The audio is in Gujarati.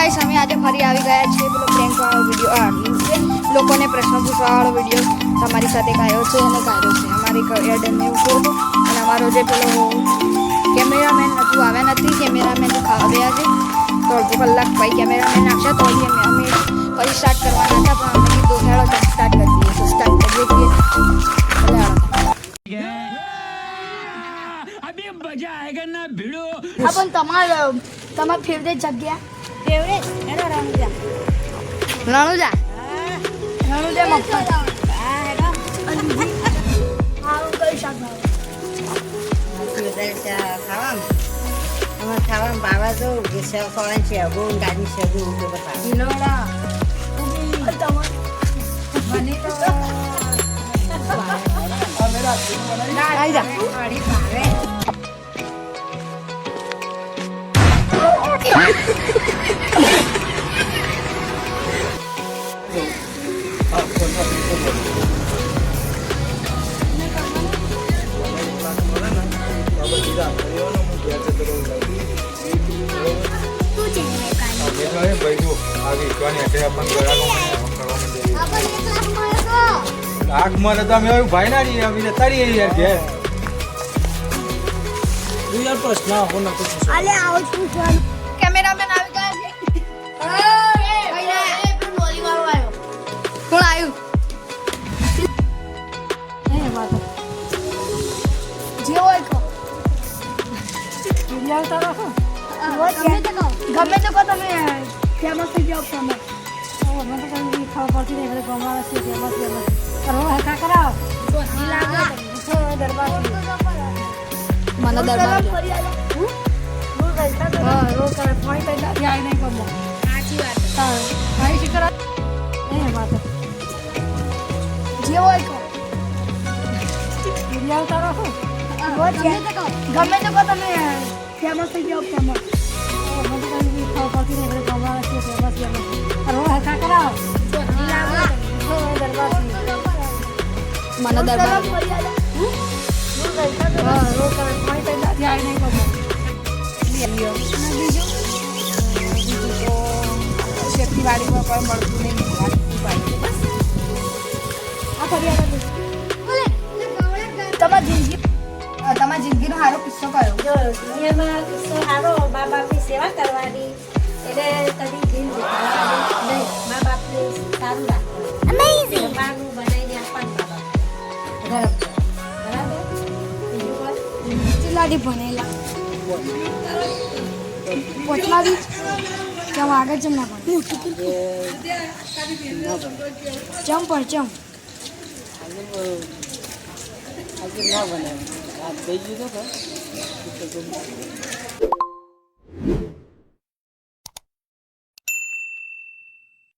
ગાઈસ અમે આજે ફરી આવી ગયા છીએ પેલો પ્રેન્ક વાળો વિડીયો લોકોને પ્રશ્ન પૂછવાવાળો વિડીયો તમારી સાથે ગાયો છે અને ગાયો છે અમારી એડને એવું કહું અને અમારો જે પેલો કેમેરામેન હજુ આવ્યા નથી કેમેરામેન ખાવા ગયા છે તો અડધો કલાક પછી કેમેરામેન આવશે તો અમે ફરી સ્ટાર્ટ કરવાના હતા પણ અમે કીધું હેળો સ્ટાર્ટ કરી દઈએ તો સ્ટાર્ટ કરીએ છીએ હા પણ તમારી ફેવરેટ જગ્યા ફેવરેટ એનો રણુજા રણુજા મફત હા હેડો હારું કઈ શાક ખાવાનું બાવા જો સેવ ખવાનું છે અગો ગાડી છે અગો તો બતા કિલોડા મને તો આવી જા ગાડી ભાવે આંખ મને તો અમે ભાઈ ના રહીએ અમે તારી યાર ઘેર યાર પ્રશ્ન આવો ન પૂછો અલે આવો છું કેમેરામેન આવી ગયા છે કોણ આવ્યું જે હોય કહો ગમે તો કહો તમે ફેમસ થઈ જાઓ તમે મને તો કઈ ખબર પડતી નહીં એટલે ગમાડા છે ફેમસ કરો હકા કરાવો દરબાર મને દરબાર રોજ કરે ફોન કરી આવી નહીં ગમો સાચી વાત ભાઈ શીખર એ વાત જે હોય કહો વિડિયો ઉતારો છો ગમે તો કહો તમે ફેમસ થઈ જાઓ ફેમસ મને તો કઈ ખબર પડતી નહીં એટલે ગમાડા છે ફેમસ કરો હકા કરાવો દરબાર મને દરબાર રોજ કરે ફોન કરી આવી નહીં ગમો ખેતીવાડીમાં પણ મળતું નહીં તમારી જિંદગીનો સારો કિસ્સો કયો જો દુનિયામાં કિસ્સો સારો મા બાપની સેવા કરવાની એટલે કદી દિલ દુખાવા નહીં મા બાપને સારું રાખવાનું બાનું બનાવીને આપવાનું બરાબર બીજું કોઈ ચિલ્લાડી ભણેલા પોચમાં બી કેમ આગળ જેમ ના ભણે ચમ પણ ચમ આજે ના બનાવે આ થઈ ગયું તો